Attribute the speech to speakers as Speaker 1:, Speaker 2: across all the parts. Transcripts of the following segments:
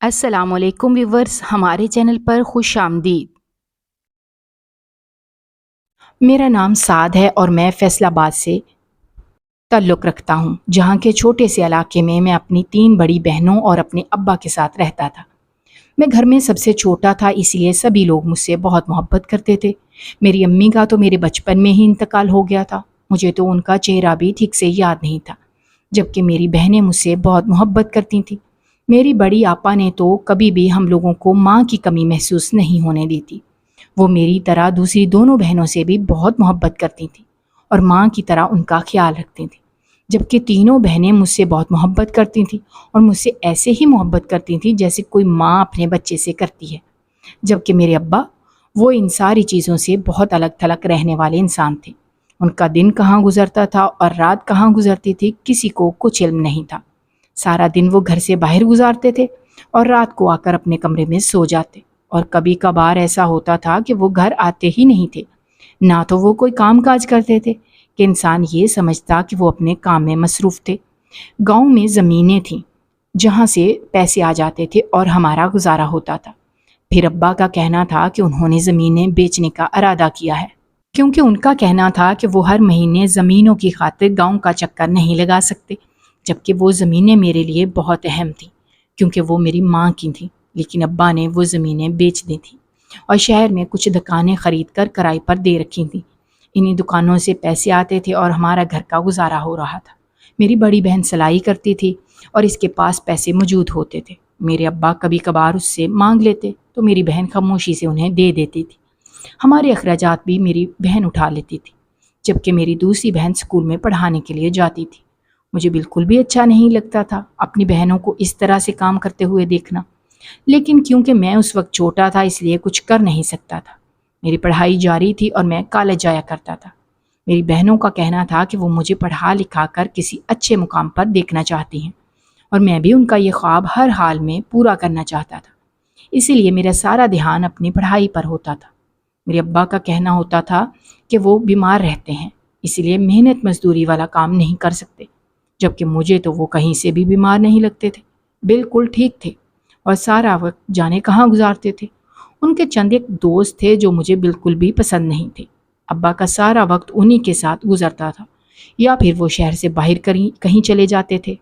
Speaker 1: السلام علیکم ویورز، ہمارے چینل پر خوش آمدید۔ میرا نام سعد ہے اور میں فیصل آباد سے تعلق رکھتا ہوں، جہاں کے چھوٹے سے علاقے میں اپنی 3 بڑی بہنوں اور اپنے ابا کے ساتھ رہتا تھا۔ میں گھر میں سب سے چھوٹا تھا، اس لیے سبھی لوگ مجھ سے بہت محبت کرتے تھے۔ میری امی کا تو میرے بچپن میں ہی انتقال ہو گیا تھا، مجھے تو ان کا چہرہ بھی ٹھیک سے یاد نہیں تھا، جبکہ میری بہنیں مجھ سے بہت محبت کرتی تھیں۔ میری بڑی آپا نے تو کبھی بھی ہم لوگوں کو ماں کی کمی محسوس نہیں ہونے دی تھی۔ وہ میری طرح دوسری دونوں بہنوں سے بھی بہت محبت کرتی تھیں اور ماں کی طرح ان کا خیال رکھتی تھیں، جبکہ تینوں بہنیں مجھ سے بہت محبت کرتی تھیں اور مجھ سے ایسے ہی محبت کرتی تھیں جیسے کوئی ماں اپنے بچے سے کرتی ہے۔ جبکہ میرے ابا، وہ ان ساری چیزوں سے بہت الگ تھلگ رہنے والے انسان تھے۔ ان کا دن کہاں گزرتا تھا اور رات کہاں گزرتی تھی کسی کو کچھ علم نہیں تھا۔ سارا دن وہ گھر سے باہر گزارتے تھے اور رات کو آ کر اپنے کمرے میں سو جاتے، اور کبھی کبھار ایسا ہوتا تھا کہ وہ گھر آتے ہی نہیں تھے۔ نہ تو وہ کوئی کام کاج کرتے تھے کہ انسان یہ سمجھتا کہ وہ اپنے کام میں مصروف تھے۔ گاؤں میں زمینیں تھیں جہاں سے پیسے آ جاتے تھے اور ہمارا گزارا ہوتا تھا۔ پھر ابا کا کہنا تھا کہ انہوں نے زمینیں بیچنے کا ارادہ کیا ہے، کیونکہ ان کا کہنا تھا کہ وہ ہر مہینے زمینوں کی خاطر گاؤں کا چکر نہیں لگا سکتے، جبکہ وہ زمینیں میرے لیے بہت اہم تھیں کیونکہ وہ میری ماں کی تھیں۔ لیکن ابا نے وہ زمینیں بیچ دی تھیں اور شہر میں کچھ دکانیں خرید کر کرائے پر دے رکھی تھیں۔ انہی دکانوں سے پیسے آتے تھے اور ہمارا گھر کا گزارا ہو رہا تھا۔ میری بڑی بہن سلائی کرتی تھی اور اس کے پاس پیسے موجود ہوتے تھے۔ میرے ابا کبھی کبھار اس سے مانگ لیتے تو میری بہن خاموشی سے انہیں دے دیتی تھی۔ ہمارے اخراجات بھی میری بہن اٹھا لیتی تھی، جبکہ میری دوسری بہن اسکول میں پڑھانے کے لیے جاتی تھی۔ مجھے بالکل بھی اچھا نہیں لگتا تھا اپنی بہنوں کو اس طرح سے کام کرتے ہوئے دیکھنا، لیکن کیونکہ میں اس وقت چھوٹا تھا اس لیے کچھ کر نہیں سکتا تھا۔ میری پڑھائی جاری تھی اور میں کالج جایا کرتا تھا۔ میری بہنوں کا کہنا تھا کہ وہ مجھے پڑھا لکھا کر کسی اچھے مقام پر دیکھنا چاہتی ہیں، اور میں بھی ان کا یہ خواب ہر حال میں پورا کرنا چاہتا تھا۔ اسی لیے میرا سارا دھیان اپنی پڑھائی پر ہوتا تھا۔ میرے ابا کا کہنا ہوتا تھا کہ وہ بیمار رہتے ہیں، اس لیے محنت مزدوری والا کام نہیں کر سکتے، جبکہ مجھے تو وہ کہیں سے بھی بیمار نہیں لگتے تھے، بالکل ٹھیک تھے اور سارا وقت جانے کہاں گزارتے تھے۔ ان کے چند ایک دوست تھے جو مجھے بالکل بھی پسند نہیں تھے۔ ابا کا سارا وقت انہی کے ساتھ گزرتا تھا، یا پھر وہ شہر سے باہر کہیں چلے جاتے تھے۔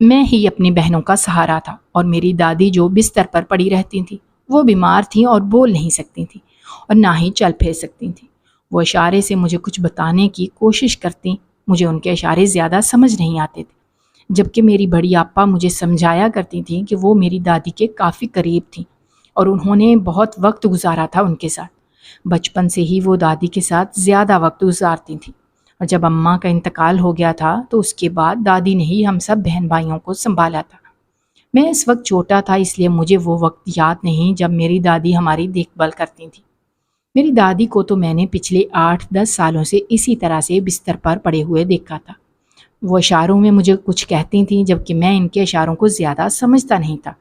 Speaker 1: میں ہی اپنی بہنوں کا سہارا تھا، اور میری دادی جو بستر پر پڑی رہتی تھیں، وہ بیمار تھیں اور بول نہیں سکتی تھیں اور نہ ہی چل پھر سکتی تھیں۔ وہ اشارے سے مجھے کچھ بتانے کی کوشش کرتیں، مجھے ان کے اشارے زیادہ سمجھ نہیں آتے تھے، جبکہ میری بڑی آپا مجھے سمجھایا کرتی تھیں کہ وہ میری دادی کے کافی قریب تھیں اور انہوں نے بہت وقت گزارا تھا ان کے ساتھ۔ بچپن سے ہی وہ دادی کے ساتھ زیادہ وقت گزارتی تھیں، اور جب اماں کا انتقال ہو گیا تھا تو اس کے بعد دادی نے ہی ہم سب بہن بھائیوں کو سنبھالا تھا۔ میں اس وقت چھوٹا تھا، اس لیے مجھے وہ وقت یاد نہیں جب میری دادی ہماری دیکھ بھال کرتی تھیں۔ میری دادی کو تو میں نے پچھلے 8-10 سالوں سے اسی طرح سے بستر پر پڑے ہوئے دیکھا تھا۔ وہ اشاروں میں مجھے کچھ کہتی تھیں، جبکہ میں ان کے اشاروں کو زیادہ سمجھتا نہیں تھا،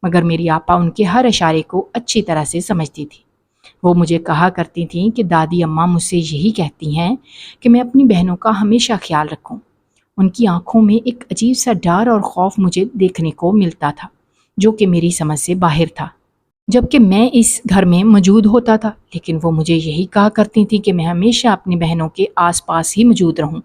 Speaker 1: مگر میری آپا ان کے ہر اشارے کو اچھی طرح سے سمجھتی تھی۔ وہ مجھے کہا کرتی تھیں کہ دادی اماں مجھ سے یہی کہتی ہیں کہ میں اپنی بہنوں کا ہمیشہ خیال رکھوں۔ ان کی آنکھوں میں ایک عجیب سا ڈر اور خوف مجھے دیکھنے کو ملتا تھا، جو کہ میری سمجھ سے باہر تھا، جبکہ میں اس گھر میں موجود ہوتا تھا۔ لیکن وہ مجھے یہی کہا کرتی تھیں کہ میں ہمیشہ اپنی بہنوں کے آس پاس ہی موجود رہوں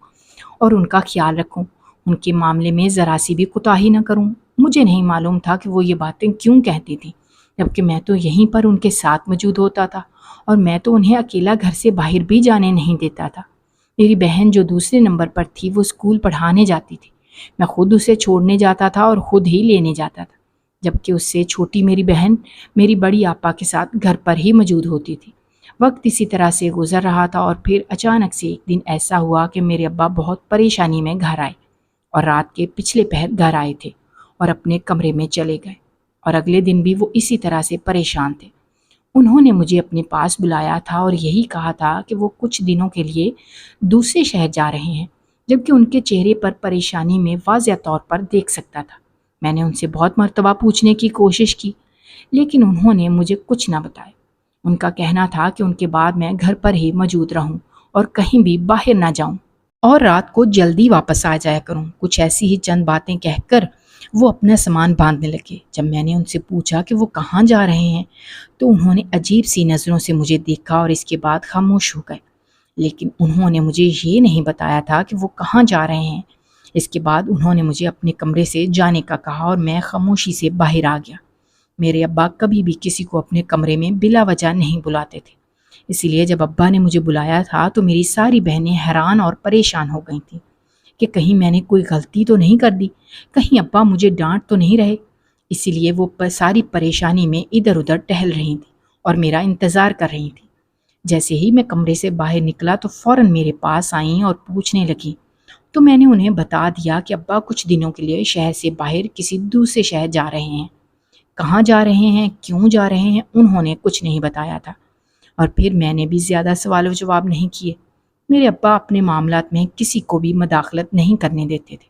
Speaker 1: اور ان کا خیال رکھوں، ان کے معاملے میں ذرا سی بھی کوتاہی نہ کروں۔ مجھے نہیں معلوم تھا کہ وہ یہ باتیں کیوں کہتی تھیں، جبکہ میں تو یہیں پر ان کے ساتھ موجود ہوتا تھا، اور میں تو انہیں اکیلا گھر سے باہر بھی جانے نہیں دیتا تھا۔ میری بہن جو دوسرے نمبر پر تھی وہ اسکول پڑھانے جاتی تھی، میں خود اسے چھوڑنے جاتا تھا اور خود ہی لینے جاتا تھا، جبکہ اس سے چھوٹی میری بہن میری بڑی آپا کے ساتھ گھر پر ہی موجود ہوتی تھی۔ وقت اسی طرح سے گزر رہا تھا، اور پھر اچانک سے ایک دن ایسا ہوا کہ میرے ابا بہت پریشانی میں گھر آئے، اور رات کے پچھلے پہر گھر آئے تھے اور اپنے کمرے میں چلے گئے، اور اگلے دن بھی وہ اسی طرح سے پریشان تھے۔ انہوں نے مجھے اپنے پاس بلایا تھا اور یہی کہا تھا کہ وہ کچھ دنوں کے لیے دوسرے شہر جا رہے ہیں، جبکہ ان کے چہرے پر پریشانی میں واضح طور پر دیکھ سکتا تھا۔ میں نے ان سے بہت مرتبہ پوچھنے کی کوشش کی، لیکن انہوں نے مجھے کچھ نہ بتایا۔ ان کا کہنا تھا کہ ان کے بعد میں گھر پر ہی موجود رہوں اور کہیں بھی باہر نہ جاؤں، اور رات کو جلدی واپس آ جایا کروں۔ کچھ ایسی ہی چند باتیں کہہ کر وہ اپنا سامان باندھنے لگے۔ جب میں نے ان سے پوچھا کہ وہ کہاں جا رہے ہیں تو انہوں نے عجیب سی نظروں سے مجھے دیکھا اور اس کے بعد خاموش ہو گئے، لیکن انہوں نے مجھے یہ نہیں بتایا تھا کہ وہ کہاں جا رہے ہیں۔ اس کے بعد انہوں نے مجھے اپنے کمرے سے جانے کا کہا اور میں خاموشی سے باہر آ گیا۔ میرے ابا کبھی بھی کسی کو اپنے کمرے میں بلا وجہ نہیں بلاتے تھے، اسی لیے جب ابا نے مجھے بلایا تھا تو میری ساری بہنیں حیران اور پریشان ہو گئی تھیں کہ کہیں میں نے کوئی غلطی تو نہیں کر دی، کہیں ابا مجھے ڈانٹ تو نہیں رہے۔ اسی لیے وہ ساری پریشانی میں ادھر ادھر ٹہل رہی تھیں اور میرا انتظار کر رہی تھیں۔ جیسے ہی میں کمرے سے باہر نکلا تو فوراً میرے پاس آئیں اور پوچھنے لگیں، تو میں نے انہیں بتا دیا کہ ابا کچھ دنوں کے لیے شہر سے باہر کسی دوسرے شہر جا رہے ہیں۔ کہاں جا رہے ہیں، کیوں جا رہے ہیں، انہوں نے کچھ نہیں بتایا تھا، اور پھر میں نے بھی زیادہ سوال و جواب نہیں کیے۔ میرے ابا اپنے معاملات میں کسی کو بھی مداخلت نہیں کرنے دیتے تھے۔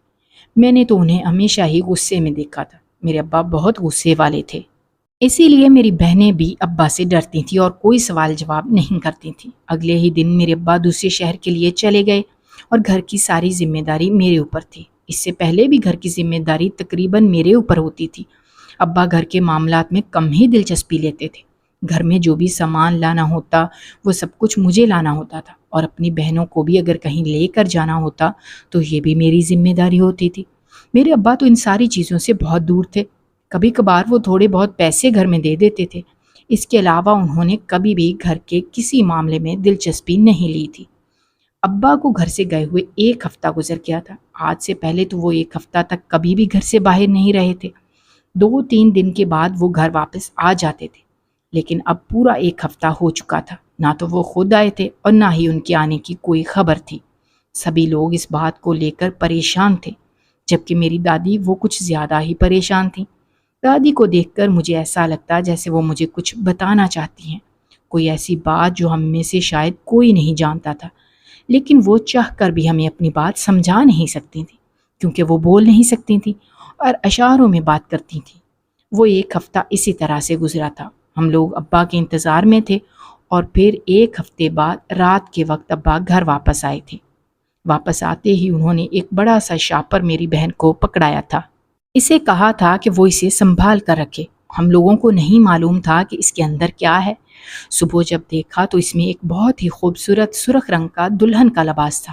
Speaker 1: میں نے تو انہیں ہمیشہ ہی غصے میں دیکھا تھا، میرے ابا بہت غصے والے تھے، اسی لیے میری بہنیں بھی ابا سے ڈرتی تھیں اور کوئی سوال جواب نہیں کرتی تھیں۔ اگلے ہی دن میرے ابا دوسرے شہر کے لیے چلے گئے اور گھر کی ساری ذمہ داری میرے اوپر تھی۔ اس سے پہلے بھی گھر کی ذمہ داری تقریباً میرے اوپر ہوتی تھی۔ ابا گھر کے معاملات میں کم ہی دلچسپی لیتے تھے۔ گھر میں جو بھی سامان لانا ہوتا وہ سب کچھ مجھے لانا ہوتا تھا، اور اپنی بہنوں کو بھی اگر کہیں لے کر جانا ہوتا تو یہ بھی میری ذمہ داری ہوتی تھی۔ میرے ابا تو ان ساری چیزوں سے بہت دور تھے۔ کبھی کبھار وہ تھوڑے بہت پیسے گھر میں دے دیتے تھے، اس کے علاوہ انہوں نے کبھی بھی گھر کے کسی معاملے میں دلچسپی نہیں لی تھی۔ ابا کو گھر سے گئے ہوئے ایک ہفتہ گزر گیا تھا۔ آج سے پہلے تو وہ ایک ہفتہ تک کبھی بھی گھر سے باہر نہیں رہے تھے۔ 2-3 دن کے بعد وہ گھر واپس آ جاتے تھے، لیکن اب پورا ایک ہفتہ ہو چکا تھا، نہ تو وہ خود آئے تھے اور نہ ہی ان کے آنے کی کوئی خبر تھی۔ سبھی لوگ اس بات کو لے کر پریشان تھے، جبکہ میری دادی وہ کچھ زیادہ ہی پریشان تھیں۔ دادی کو دیکھ کر مجھے ایسا لگتا جیسے وہ مجھے کچھ بتانا چاہتی ہیں، کوئی ایسی بات جو ہم میں سے شاید کوئی نہیں جانتا تھا، لیکن وہ چاہ کر بھی ہمیں اپنی بات سمجھا نہیں سکتی تھیں، کیونکہ وہ بول نہیں سکتی تھیں اور اشاروں میں بات کرتی تھیں۔ وہ ایک ہفتہ اسی طرح سے گزرا تھا۔ ہم لوگ ابا کے انتظار میں تھے، اور پھر ایک ہفتے بعد رات کے وقت ابا گھر واپس آئے تھے۔ واپس آتے ہی انہوں نے ایک بڑا سا شاپر میری بہن کو پکڑایا تھا۔ اسے کہا تھا کہ وہ اسے سنبھال کر رکھے۔ ہم لوگوں کو نہیں معلوم تھا کہ اس کے اندر کیا ہے۔ صبح جب دیکھا تو اس میں ایک بہت ہی خوبصورت سرخ رنگ کا دلہن کا لباس تھا۔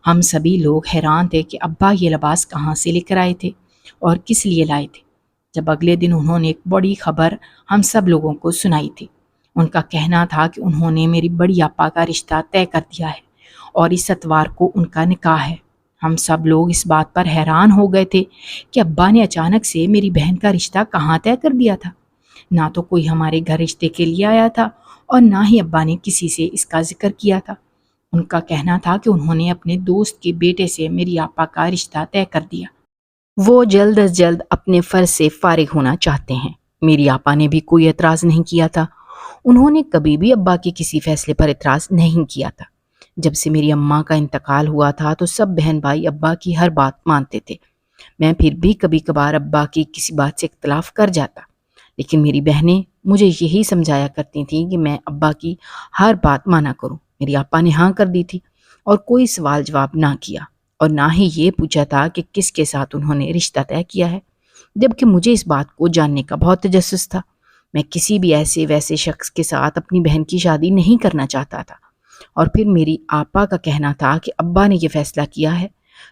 Speaker 1: ہم سبھی لوگ حیران تھے کہ ابا یہ لباس کہاں سے لے کر آئے تھے اور کس لیے لائے تھے۔ جب اگلے دن انہوں نے ایک بڑی خبر ہم سب لوگوں کو سنائی تھی۔ ان کا کہنا تھا کہ انہوں نے میری بڑی آپا کا رشتہ طے کر دیا ہے اور اس اتوار کو ان کا نکاح ہے۔ ہم سب لوگ اس بات پر حیران ہو گئے تھے کہ ابا نے اچانک سے میری بہن کا رشتہ کہاں طے کر دیا تھا۔ نہ تو کوئی ہمارے گھر رشتے کے لیے آیا تھا اور نہ ہی ابا نے کسی سے اس کا ذکر کیا تھا۔ ان کا کہنا تھا کہ انہوں نے اپنے دوست کے بیٹے سے میری آپا کا رشتہ طے کر دیا۔ وہ جلد از جلد اپنے فرض سے فارغ ہونا چاہتے ہیں۔ میری آپا نے بھی کوئی اعتراض نہیں کیا تھا۔ انہوں نے کبھی بھی ابا کے کسی فیصلے پر اعتراض نہیں کیا تھا۔ جب سے میری اماں کا انتقال ہوا تھا تو سب بہن بھائی ابا کی ہر بات مانتے تھے۔ میں پھر بھی کبھی کبھار ابا کی کسی بات سے اختلاف کر جاتا، لیکن میری بہنیں مجھے یہی سمجھایا کرتی تھیں کہ میں ابا کی ہر بات مانا کروں۔ میری آپا نے ہاں کر دی تھی اور کوئی سوال جواب نہ کیا، اور نہ ہی یہ پوچھا تھا کہ کس کے ساتھ انہوں نے رشتہ طے کیا ہے، جبکہ مجھے اس بات کو جاننے کا بہت تجسس تھا۔ میں کسی بھی ایسے ویسے شخص کے ساتھ اپنی بہن کی شادی نہیں کرنا چاہتا تھا، اور پھر میری آپا کا کہنا تھا کہ ابا نے یہ فیصلہ کیا ہے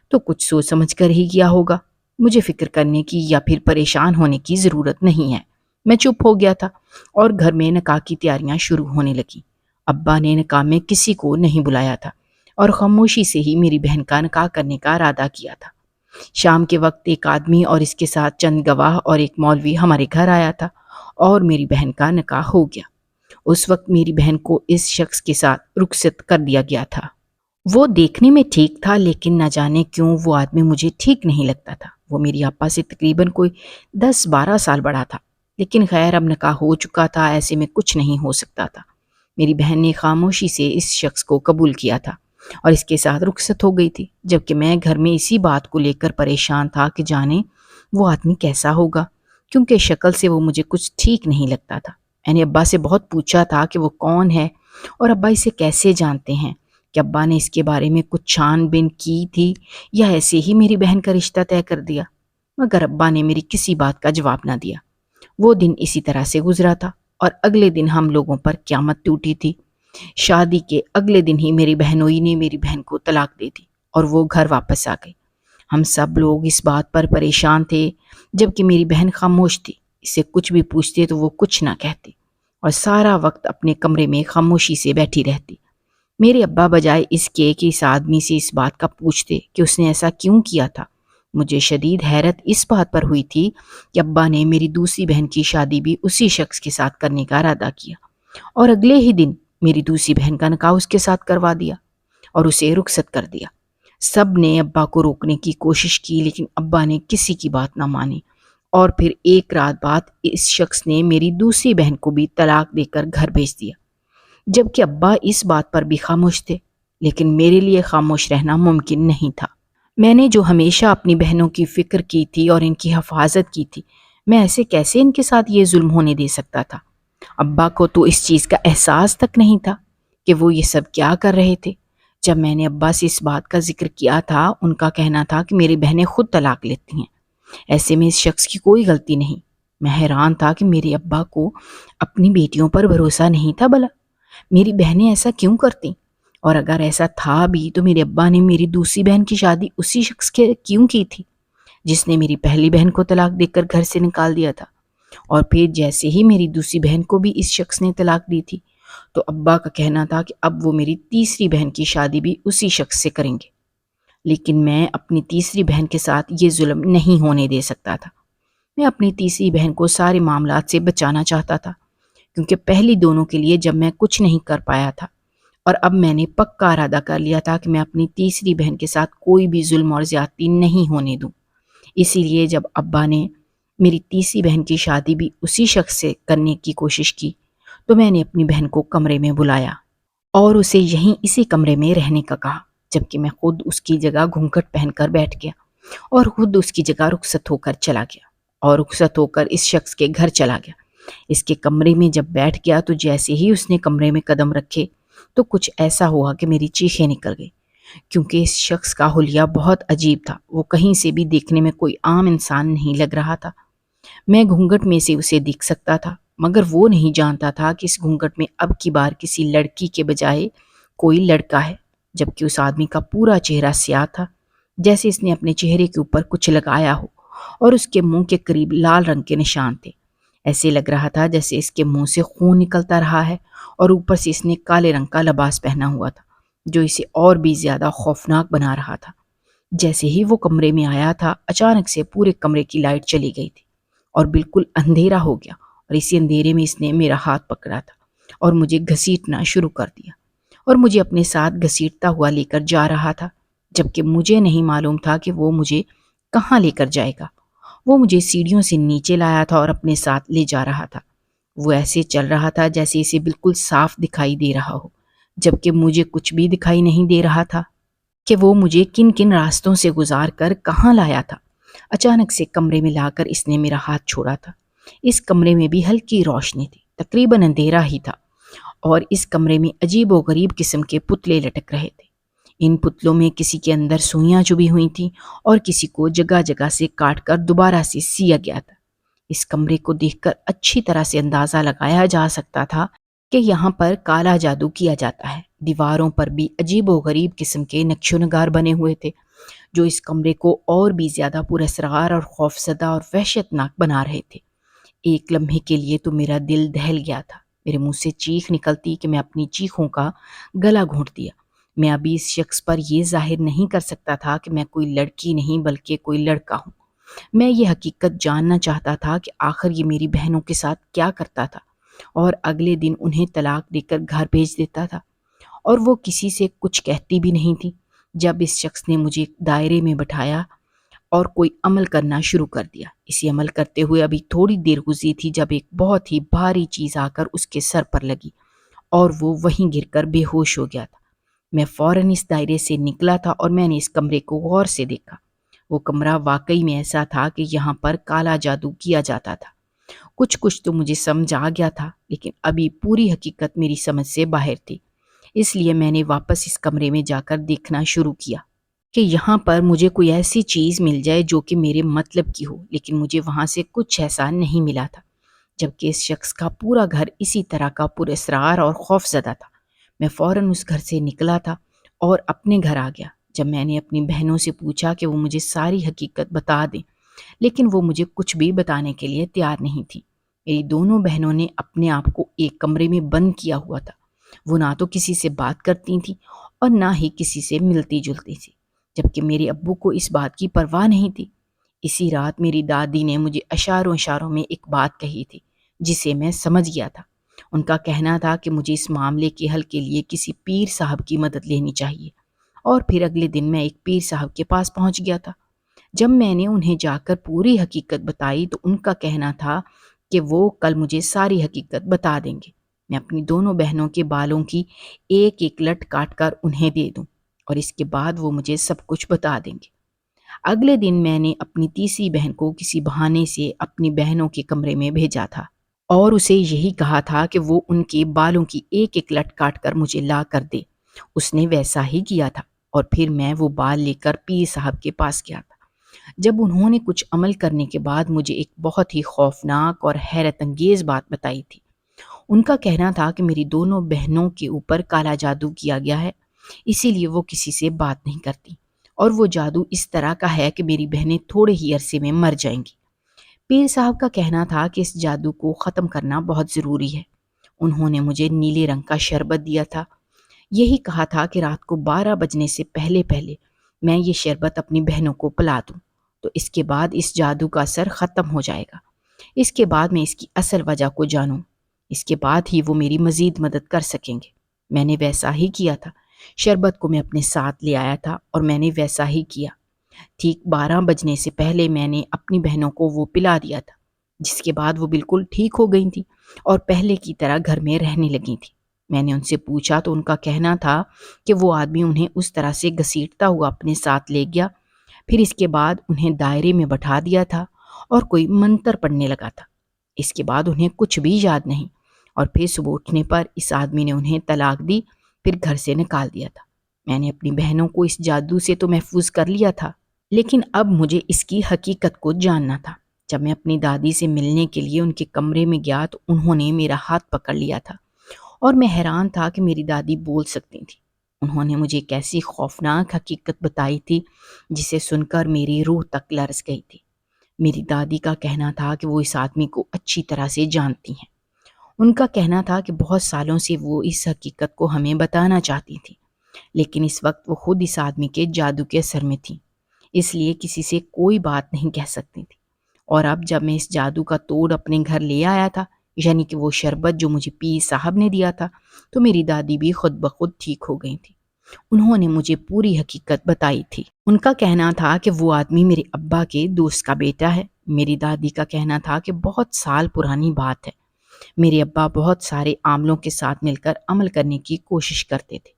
Speaker 1: تو کچھ سوچ سمجھ کر ہی کیا ہوگا، مجھے فکر کرنے کی یا پھر پریشان ہونے کی ضرورت نہیں ہے۔ میں چپ ہو گیا تھا اور گھر میں نکاح کی تیاریاں شروع ہونے لگیں۔ ابا نے نکاح میں کسی کو نہیں بلایا تھا اور خاموشی سے ہی میری بہن کا نکاح کرنے کا ارادہ کیا تھا۔ شام کے وقت ایک آدمی اور اس کے ساتھ چند گواہ اور ایک مولوی ہمارے گھر آیا تھا اور میری بہن کا نکاح ہو گیا۔ اس وقت میری بہن کو اس شخص کے ساتھ رخصت کر دیا گیا تھا۔ وہ دیکھنے میں ٹھیک تھا، لیکن نہ جانے کیوں وہ آدمی مجھے ٹھیک نہیں لگتا تھا۔ وہ میری آپا سے تقریباً کوئی 10-12 سال بڑا تھا، لیکن خیر اب نکاح ہو چکا تھا، ایسے میں کچھ نہیں ہو سکتا تھا۔ میری بہن نے خاموشی سے اس شخص کو قبول کیا تھا اور اس کے ساتھ رخصت ہو گئی تھی، جبکہ میں گھر میں اسی بات کو لے کر پریشان تھا کہ جانے وہ آدمی کیسا ہوگا، کیونکہ شکل سے وہ مجھے کچھ ٹھیک نہیں لگتا تھا۔ میں نے ابا سے بہت پوچھا تھا کہ وہ کون ہے اور ابا اسے کیسے جانتے ہیں، کہ ابا نے اس کے بارے میں کچھ چھان بین کی تھی یا ایسے ہی میری بہن کا رشتہ طے کر دیا۔ مگر ابا نے میری کسی بات کا جواب نہ دیا۔ وہ دن اسی طرح سے گزرا تھا اور اگلے دن ہم لوگوں پر قیامت ٹوٹی تھی۔ شادی کے اگلے دن ہی میری بہنوئی نے میری بہن کو طلاق دے دی اور وہ گھر واپس آ گئی۔ ہم سب لوگ اس بات پر پریشان تھے، جبکہ میری بہن خاموش تھی۔ اسے کچھ بھی پوچھتے تو وہ کچھ نہ کہتی اور سارا وقت اپنے کمرے میں خاموشی سے بیٹھی رہتی۔ میرے ابا بجائے اس کے کہ اس آدمی سے اس بات کا پوچھتے کہ اس نے ایسا کیوں کیا تھا، مجھے شدید حیرت اس بات پر ہوئی تھی کہ ابا نے میری دوسری بہن کی شادی بھی اسی شخص کے ساتھ کرنے کا ارادہ کیا اور اگلے ہی دن میری دوسری بہن کا نکاح اس کے ساتھ کروا دیا اور اسے رخصت کر دیا۔ سب نے ابا کو روکنے کی کوشش کی، لیکن ابا نے کسی کی بات نہ مانی اور پھر ایک رات بعد اس شخص نے میری دوسری بہن کو بھی طلاق دے کر گھر بھیج دیا، جبکہ ابا اس بات پر بھی خاموش تھے۔ لیکن میرے لیے خاموش رہنا ممکن نہیں تھا۔ میں نے جو ہمیشہ اپنی بہنوں کی فکر کی تھی اور ان کی حفاظت کی تھی، میں ایسے کیسے ان کے ساتھ یہ ظلم ہونے دے سکتا تھا؟ ابا کو تو اس چیز کا احساس تک نہیں تھا کہ وہ یہ سب کیا کر رہے تھے۔ جب میں نے ابا سے اس بات کا ذکر کیا تھا، ان کا کہنا تھا کہ میری بہنیں خود طلاق لیتی ہیں، ایسے میں اس شخص کی کوئی غلطی نہیں۔ میں حیران تھا کہ میرے ابا کو اپنی بیٹیوں پر بھروسہ نہیں تھا بھلا، میری بہنیں ایسا کیوں کرتی؟ اور اگر ایسا تھا بھی تو میرے ابا نے میری دوسری بہن کی شادی اسی شخص کے کیوں کی تھی جس نے میری پہلی بہن کو طلاق دے کر گھر سے نکال دیا تھا؟ اور پھر جیسے ہی میری دوسری بہن کو بھی اس شخص نے طلاق دی تھی، تو ابا کا کہنا تھا کہ اب وہ میری تیسری بہن کی شادی بھی اسی شخص سے کریں گے۔ لیکن میں اپنی تیسری بہن کے ساتھ یہ ظلم نہیں ہونے دے سکتا تھا۔ میں اپنی تیسری بہن کو سارے معاملات سے بچانا چاہتا تھا، کیونکہ پہلی دونوں کے لیے جب میں کچھ نہیں کر پایا تھا، اور اب میں نے پکا ارادہ کر لیا تھا کہ میں اپنی تیسری بہن کے ساتھ کوئی بھی ظلم اور زیادتی نہیں ہونے دوں۔ اسی لیے جب ابا نے میری تیسری بہن کی شادی بھی اسی شخص سے کرنے کی کوشش کی، تو میں نے اپنی بہن کو کمرے میں بلایا اور اسے یہیں اسی کمرے میں رہنے کا کہا، جبکہ میں خود اس کی جگہ گھونگھٹ پہن کر بیٹھ گیا اور خود اس کی جگہ رخصت ہو کر چلا گیا اور رخصت ہو کر اس شخص کے گھر چلا گیا۔ اس کے کمرے میں جب بیٹھ گیا تو جیسے ہی اس نے کمرے میں قدم رکھے تو کچھ ایسا ہوا کہ میری چیخیں نکل گئی، کیونکہ اس شخص کا حلیہ بہت عجیب تھا۔ وہ کہیں سے بھی دیکھنے میں کوئی عام انسان نہیں لگ رہا تھا۔ میں گھونگھٹ میں سے اسے دیکھ سکتا تھا، مگر وہ نہیں جانتا تھا کہ اس گھونگھٹ میں اب کی بار کسی لڑکی کے بجائے کوئی لڑکا ہے، جبکہ اس آدمی کا پورا چہرہ سیاہ تھا، جیسے اس نے اپنے چہرے کے اوپر کچھ لگایا ہو، اور اس کے منہ کے قریب لال رنگ کے نشان تھے۔ ایسے لگ رہا تھا جیسے اس کے منہ سے خون نکلتا رہا ہے، اور اوپر سے اس نے کالے رنگ کا لباس پہنا ہوا تھا جو اسے اور بھی زیادہ خوفناک بنا رہا تھا۔ جیسے ہی وہ کمرے میں آیا تھا، اچانک سے پورے کمرے کی لائٹ چلی گئی تھی اور بالکل اندھیرا ہو گیا، اور اسی اندھیرے میں اس نے میرا ہاتھ پکڑا تھا اور مجھے گھسیٹنا شروع کر دیا اور مجھے اپنے ساتھ گھسیٹتا ہوا لے کر جا رہا تھا، جبکہ مجھے نہیں معلوم تھا کہ وہ مجھے کہاں لے کر جائے گا۔ وہ مجھے سیڑھیوں سے نیچے لایا تھا اور اپنے ساتھ لے جا رہا تھا۔ وہ ایسے چل رہا تھا جیسے اسے بالکل صاف دکھائی دے رہا ہو، جبکہ مجھے کچھ بھی دکھائی نہیں دے رہا تھا کہ وہ مجھے کن کن راستوں سے گزار کر کہاں لایا تھا۔ اچانک سے کمرے میں لا کر اس نے میرا ہاتھ چھوڑا تھا۔ اس کمرے میں بھی ہلکی روشنی تھی، تقریباً اندھیرا ہی تھا، اور اس کمرے میں عجیب و غریب قسم کے پتلے لٹک رہے تھے۔ ان پتلوں میں کسی کے اندر سوئیاں چبھی ہوئی تھیں اور کسی کو جگہ جگہ سے کاٹ کر دوبارہ سے سیا گیا تھا۔ اس کمرے کو دیکھ کر اچھی طرح سے اندازہ لگایا جا سکتا تھا کہ یہاں پر کالا جادو کیا جاتا ہے۔ دیواروں پر بھی عجیب و غریب قسم کے نقش و نگار بنے ہوئے تھے جو اس کمرے کو اور بھی زیادہ پراسرار اور خوفزدہ اور وحشتناک بنا رہے تھے۔ ایک لمحے کے لیے تو میرا دل دہل گیا تھا، میرے منہ سے چیخ نکلتی کہ میں اپنی چیخوں کا گلا گھونٹ دیا۔ میں ابھی اس شخص پر یہ ظاہر نہیں کر سکتا تھا کہ میں کوئی لڑکی نہیں بلکہ کوئی لڑکا ہوں۔ میں یہ حقیقت جاننا چاہتا تھا کہ آخر یہ میری بہنوں کے ساتھ کیا کرتا تھا، اور اگلے دن انہیں طلاق دے کر گھر بھیج دیتا تھا، اور وہ کسی سے کچھ کہتی بھی نہیں تھی۔ جب اس شخص نے مجھے دائرے میں بٹھایا اور کوئی عمل کرنا شروع کر دیا، اسی عمل کرتے ہوئے ابھی تھوڑی دیر گزری تھی جب ایک بہت ہی بھاری چیز آ کر اس کے سر پر لگی اور وہ وہیں گر کر بے ہوش ہو گیا تھا۔ میں فوراً اس دائرے سے نکلا تھا اور میں نے اس کمرے کو غور سے دیکھا۔ وہ کمرہ واقعی میں ایسا تھا کہ یہاں پر کالا جادو کیا جاتا تھا۔ کچھ تو مجھے سمجھ آ گیا تھا، لیکن ابھی پوری حقیقت میری سمجھ سے باہر تھی، اس لیے میں نے واپس اس کمرے میں جا کر دیکھنا شروع کیا۔ کہ یہاں پر مجھے کوئی ایسی چیز مل جائے جو کہ میرے مطلب کی ہو، لیکن مجھے وہاں سے کچھ ایسا نہیں ملا تھا، جبکہ اس شخص کا پورا گھر اسی طرح کا پراسرار اور خوف زدہ تھا۔ میں فوراً اس گھر سے نکلا تھا اور اپنے گھر آ گیا۔ جب میں نے اپنی بہنوں سے پوچھا کہ وہ مجھے ساری حقیقت بتا دیں، لیکن وہ مجھے کچھ بھی بتانے کے لیے تیار نہیں تھی۔ میری دونوں بہنوں نے اپنے آپ کو ایک کمرے میں بند کیا ہوا تھا۔ وہ نہ تو کسی سے بات کرتی تھیں اور نہ ہی کسی سے ملتی جلتی تھی، جبکہ میرے ابو کو اس بات کی پرواہ نہیں تھی۔ اسی رات میری دادی نے مجھے اشاروں اشاروں میں ایک بات کہی تھی جسے میں سمجھ گیا تھا۔ ان کا کہنا تھا کہ مجھے اس معاملے کے حل کے لیے کسی پیر صاحب کی مدد لینی چاہیے، اور پھر اگلے دن میں ایک پیر صاحب کے پاس پہنچ گیا تھا۔ جب میں نے انہیں جا کر پوری حقیقت بتائی تو ان کا کہنا تھا کہ وہ کل مجھے ساری حقیقت بتا دیں گے۔ میں اپنی دونوں بہنوں کے بالوں کی ایک ایک لٹ کاٹ کر انہیں دے دوں، اور اس کے بعد وہ مجھے سب کچھ بتا دیں گے۔ اگلے دن میں نے اپنی تیسری بہن کو کسی بہانے سے اپنی بہنوں کے کمرے میں بھیجا تھا اور اسے یہی کہا تھا کہ وہ ان کے بالوں کی ایک ایک لٹ کاٹ کر مجھے لا کر دے۔ اس نے ویسا ہی کیا تھا، اور پھر میں وہ بال لے کر پیر صاحب کے پاس گیا تھا۔ جب انہوں نے کچھ عمل کرنے کے بعد مجھے ایک بہت ہی خوفناک اور حیرت انگیز بات بتائی تھی۔ ان کا کہنا تھا کہ میری دونوں بہنوں کے اوپر کالا جادو کیا گیا ہے، اسی لیے وہ کسی سے بات نہیں کرتی، اور وہ جادو اس طرح کا ہے کہ میری بہنیں تھوڑے ہی عرصے میں مر جائیں گی۔ پیر صاحب کا کہنا تھا کہ اس جادو کو ختم کرنا بہت ضروری ہے۔ انہوں نے مجھے نیلے رنگ کا شربت دیا تھا، یہی کہا تھا کہ رات کو 12 بجنے سے پہلے پہلے میں یہ شربت اپنی بہنوں کو پلا دوں تو اس کے بعد اس جادو کا اثر ختم ہو جائے گا۔ اس کے بعد میں اس کی اصل وجہ کو جانوں، اس کے بعد ہی وہ میری مزید مدد کر سکیں گے۔ میں نے ویسا ہی کیا تھا۔ شربت کو میں اپنے ساتھ لے آیا تھا اور میں نے ویسا ہی کیا۔ ٹھیک 12 بجنے سے پہلے میں نے اپنی بہنوں کو وہ پلا دیا تھا، جس کے بعد وہ بالکل ٹھیک ہو گئی تھیں اور پہلے کی طرح گھر میں رہنے لگی تھیں۔ میں نے ان سے پوچھا تو ان کا کہنا تھا کہ وہ آدمی انہیں اس طرح سے گھسیٹتا ہوا اپنے ساتھ لے گیا، پھر اس کے بعد انہیں دائرے میں بٹھا دیا تھا اور کوئی منتر پڑھنے لگا تھا۔ اس کے بعد انہیں کچھ بھی یاد نہیں، اور پھر صبح اٹھنے پر اس آدمی نے انہیں طلاق دی، پھر گھر سے نکال دیا تھا۔ میں نے اپنی بہنوں کو اس جادو سے تو محفوظ کر لیا تھا، لیکن اب مجھے اس کی حقیقت کو جاننا تھا۔ جب میں اپنی دادی سے ملنے کے لیے ان کے کمرے میں گیا تو انہوں نے میرا ہاتھ پکڑ لیا تھا، اور میں حیران تھا کہ میری دادی بول سکتی تھی۔ انہوں نے مجھے ایک ایسی خوفناک حقیقت بتائی تھی جسے سن کر میری روح تک لرز گئی تھی۔ میری دادی کا کہنا تھا کہ وہ اس آدمی کو اچھی طرح سے جانتی ہیں۔ ان کا کہنا تھا کہ بہت سالوں سے وہ اس حقیقت کو ہمیں بتانا چاہتی تھی، لیکن اس وقت وہ خود اس آدمی کے جادو کے اثر میں تھی، اس لیے کسی سے کوئی بات نہیں کہہ سکتی تھی۔ اور اب جب میں اس جادو کا توڑ اپنے گھر لے آیا تھا، یعنی کہ وہ شربت جو مجھے پیر صاحب نے دیا تھا، تو میری دادی بھی خود بخود ٹھیک ہو گئی تھی۔ انہوں نے مجھے پوری حقیقت بتائی تھی۔ ان کا کہنا تھا کہ وہ آدمی میرے ابا کے دوست کا بیٹا ہے۔ میری دادی کا کہنا تھا کہ بہت سال پرانی بات ہے، میرے ابا بہت سارے عاملوں کے ساتھ مل کر عمل کرنے کی کوشش کرتے تھے۔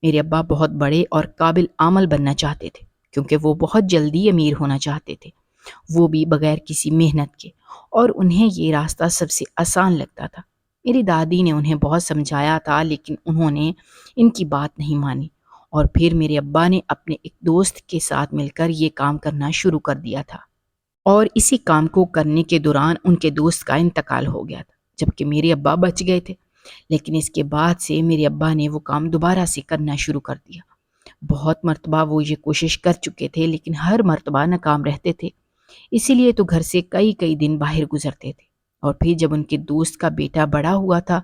Speaker 1: میرے ابا بہت بڑے اور قابل عمل بننا چاہتے تھے، کیونکہ وہ بہت جلدی امیر ہونا چاہتے تھے، وہ بھی بغیر کسی محنت کے، اور انہیں یہ راستہ سب سے آسان لگتا تھا۔ میری دادی نے انہیں بہت سمجھایا تھا، لیکن انہوں نے ان کی بات نہیں مانی، اور پھر میرے ابا نے اپنے ایک دوست کے ساتھ مل کر یہ کام کرنا شروع کر دیا تھا، اور اسی کام کو کرنے کے دوران ان کے دوست کا انتقال ہو گیا تھا، جبکہ میرے ابا بچ گئے تھے۔ لیکن اس کے بعد سے میرے ابا نے وہ کام دوبارہ سے کرنا شروع کر دیا۔ بہت مرتبہ وہ یہ کوشش کر چکے تھے، لیکن ہر مرتبہ ناکام رہتے تھے، اسی لیے تو گھر سے کئی کئی دن باہر گزرتے تھے۔ اور پھر جب ان کے دوست کا بیٹا بڑا ہوا تھا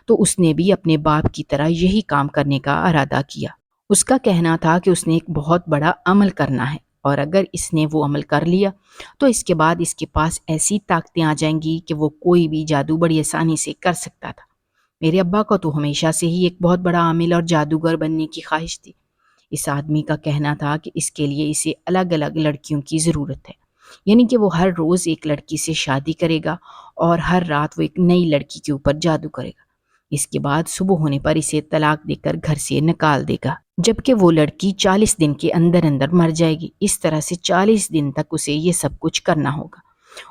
Speaker 1: تو اس نے بھی اپنے باپ کی طرح یہی کام کرنے کا ارادہ کیا۔ اس کا کہنا تھا کہ اس نے ایک بہت بڑا عمل کرنا ہے، اور اگر اس نے وہ عمل کر لیا تو اس کے بعد اس کے پاس ایسی طاقتیں آ جائیں گی کہ وہ کوئی بھی جادو بڑی آسانی سے کر سکتا تھا۔ میرے ابا کو تو ہمیشہ سے ہی ایک بہت بڑا عامل اور جادوگر بننے کی خواہش تھی۔ اس آدمی کا کہنا تھا کہ اس کے لیے اسے الگ الگ لڑکیوں کی ضرورت ہے، یعنی کہ وہ ہر روز ایک لڑکی سے شادی کرے گا اور ہر رات وہ ایک نئی لڑکی کے اوپر جادو کرے گا۔ اس کے بعد صبح ہونے پر اسے طلاق دے کر گھر سے نکال دے گا، جبکہ وہ لڑکی 40 دن کے اندر اندر مر جائے گی۔ اس طرح سے 40 دن تک اسے یہ سب کچھ کرنا ہوگا،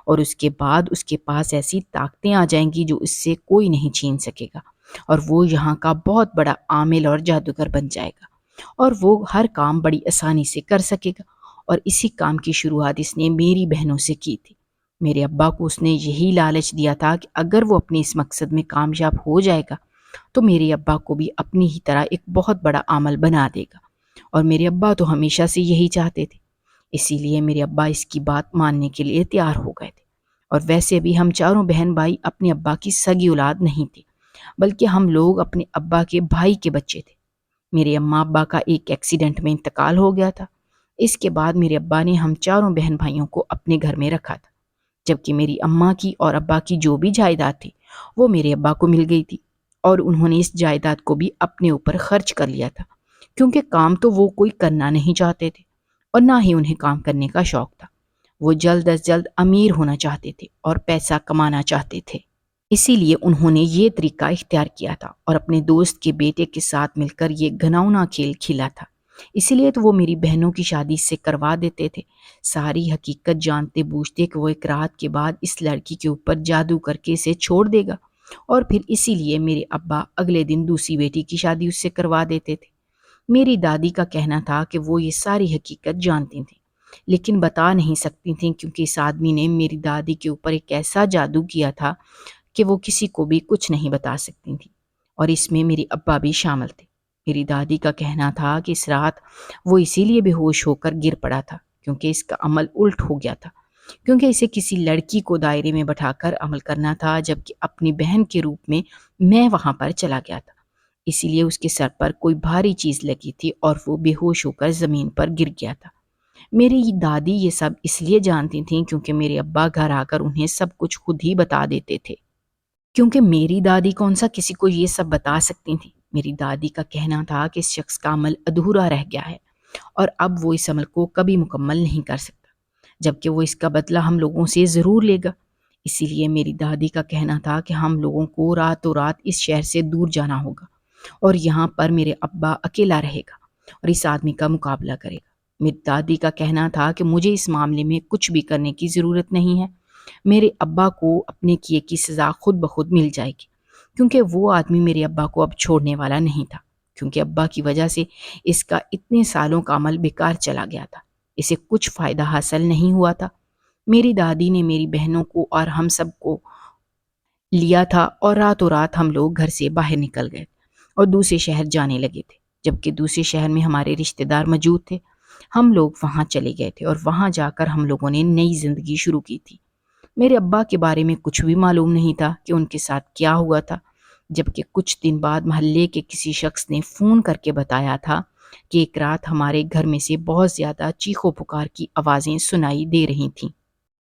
Speaker 1: اور اس کے بعد اس کے پاس ایسی طاقتیں آ جائیں گی جو اس سے کوئی نہیں چھین سکے گا، اور وہ یہاں کا بہت بڑا عامل اور جادوگر بن جائے گا۔ اور وہ ہر کام بڑی آسانی سے کر سکے گا، اور اسی کام کی شروعات اس نے میری بہنوں سے کی تھی۔ میرے ابا کو اس نے یہی لالچ دیا تھا کہ اگر وہ اپنے اس مقصد میں کامیاب ہو جائے گا تو میرے ابا کو بھی اپنی ہی طرح ایک بہت بڑا عمل بنا دے گا، اور میرے ابا تو ہمیشہ سے یہی چاہتے تھے۔ اسی لیے میرے ابا اس کی بات ماننے کے لیے تیار ہو گئے تھے۔ اور ویسے بھی ہم چاروں بہن بھائی اپنے ابا کی سگی اولاد نہیں تھے، بلکہ ہم لوگ اپنے ابا کے بھائی کے بچے تھے۔ میرے اماں ابا کا ایک ایکسیڈنٹ میں انتقال ہو گیا تھا۔ اس کے بعد میرے ابا نے ہم چاروں بہن بھائیوں کو اپنے گھر میں رکھا تھا، جبکہ میری اماں کی اور ابا کی جو بھی جائیداد تھی وہ میرے ابا کو مل گئی تھی، اور انہوں نے اس جائیداد کو بھی اپنے اوپر خرچ کر لیا تھا، کیونکہ کام تو وہ کوئی کرنا نہیں چاہتے تھے اور نہ ہی انہیں کام کرنے کا شوق تھا۔ وہ جلد از جلد امیر ہونا چاہتے تھے اور پیسہ کمانا چاہتے تھے۔ اسی لیے انہوں نے یہ طریقہ اختیار کیا تھا اور اپنے دوست کے بیٹے کے ساتھ مل کر یہ گھناؤنا کھیل کھیلا تھا۔ اسی لیے تو وہ میری بہنوں کی شادی سے کروا دیتے تھے، ساری حقیقت جانتے بوجھتے کہ وہ ایک رات کے بعد اس لڑکی کے اوپر جادو کر کے اسے چھوڑ دے گا، اور پھر اسی لیے میرے ابا اگلے دن دوسری بیٹی کی شادی اس سے کروا دیتے تھے۔ میری دادی کا کہنا تھا کہ وہ یہ ساری حقیقت جانتی تھیں، لیکن بتا نہیں سکتی تھیں، کیونکہ اس آدمی نے میری دادی کے اوپر ایک ایسا جادو کیا تھا کہ وہ کسی کو بھی کچھ نہیں بتا سکتی تھیں، اور اس میں میرے ابا بھی شامل تھے۔ میری دادی کا کہنا تھا کہ اس رات وہ اسی لیے بے ہوش ہو کر گر پڑا تھا کیونکہ اس کا عمل الٹ ہو گیا تھا، کیونکہ اسے کسی لڑکی کو دائرے میں بٹھا کر عمل کرنا تھا، جبکہ اپنی بہن کے روپ میں وہاں پر چلا گیا تھا۔ اسی لیے اس کے سر پر کوئی بھاری چیز لگی تھی اور وہ بے ہوش ہو کر زمین پر گر گیا تھا۔ میری دادی یہ سب اس لیے جانتی تھیں کیونکہ میرے ابا گھر آ کر انہیں سب کچھ خود ہی بتا دیتے تھے، کیونکہ میری دادی کون سا کسی کو یہ سب بتا سکتی تھیں۔ میری دادی کا کہنا تھا کہ اس شخص کا عمل ادھورا رہ گیا ہے اور اب وہ اس عمل کو کبھی مکمل نہیں کر سکتا، جبکہ وہ اس کا بدلہ ہم لوگوں سے ضرور لے گا۔ اسی لیے میری دادی کا کہنا تھا کہ ہم لوگوں کو راتوں رات اس شہر سے دور جانا ہوگا اور یہاں پر میرے ابا اکیلا رہے گا اور اس آدمی کا مقابلہ کرے گا۔ میری دادی کا کہنا تھا کہ مجھے اس معاملے میں کچھ بھی کرنے کی ضرورت نہیں ہے، میرے ابا کو اپنے کیے کی سزا خود بخود مل جائے گی، کیونکہ وہ آدمی میرے ابا کو اب چھوڑنے والا نہیں تھا، کیونکہ ابا کی وجہ سے اس کا اتنے سالوں کا عمل بیکار چلا گیا تھا، اسے کچھ فائدہ حاصل نہیں ہوا تھا۔ میری دادی نے میری بہنوں کو اور ہم سب کو لیا تھا اور راتوں رات ہم لوگ گھر سے باہر نکل گئے اور دوسرے شہر جانے لگے تھے، جبکہ دوسرے شہر میں ہمارے رشتہ دار موجود تھے۔ ہم لوگ وہاں چلے گئے تھے اور وہاں جا کر ہم لوگوں نے نئی زندگی شروع کی تھی۔ میرے ابا کے بارے میں کچھ بھی معلوم نہیں تھا کہ ان کے ساتھ کیا ہوا تھا، جبکہ کچھ دن بعد محلے کے کسی شخص نے فون کر کے بتایا تھا کہ ایک رات ہمارے گھر میں سے بہت زیادہ چیخو پکار کی آوازیں سنائی دے رہی تھیں۔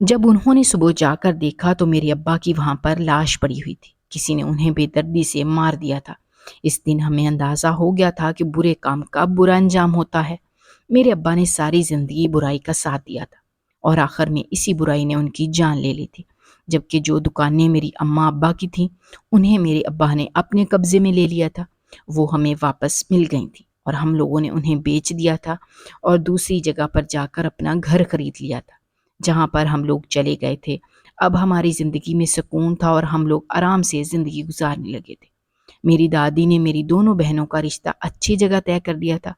Speaker 1: جب انہوں نے صبح جا کر دیکھا تو میرے ابا کی وہاں پر لاش پڑی ہوئی تھی، کسی نے انہیں بے دردی سے مار دیا تھا۔ اس دن ہمیں اندازہ ہو گیا تھا کہ برے کام کا برا انجام ہوتا ہے۔ میرے ابا نے ساری زندگی برائی کا ساتھ دیا تھا اور آخر میں اسی برائی نے ان کی جان لے لی تھی، جبکہ جو دکانیں میری اماں ابا کی تھیں انہیں میرے ابا نے اپنے قبضے میں لے لیا تھا، وہ ہمیں واپس مل گئی تھیں اور ہم لوگوں نے انہیں بیچ دیا تھا اور دوسری جگہ پر جا کر اپنا گھر خرید لیا تھا، جہاں پر ہم لوگ چلے گئے تھے۔ اب ہماری زندگی میں سکون تھا اور ہم لوگ آرام سے زندگی گزارنے لگے تھے۔ میری دادی نے میری دونوں بہنوں کا رشتہ اچھی جگہ طے کر دیا تھا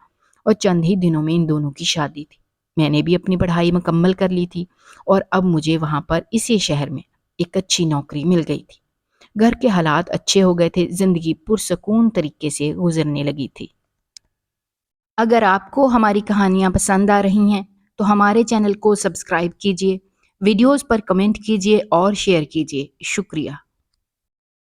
Speaker 1: اور چند ہی دنوں میں ان دونوں کی شادی تھی۔ میں نے بھی اپنی پڑھائی مکمل کر لی تھی اور اب مجھے وہاں پر اسی شہر میں ایک اچھی نوکری مل گئی تھی۔ گھر کے حالات اچھے ہو گئے تھے، زندگی پرسکون طریقے سے گزرنے لگی تھی۔ اگر آپ کو ہماری کہانیاں پسند آ رہی ہیں تو ہمارے چینل کو سبسکرائب کیجیے، ویڈیوز پر کمنٹ کیجیے اور شیئر کیجیے۔ شکریہ۔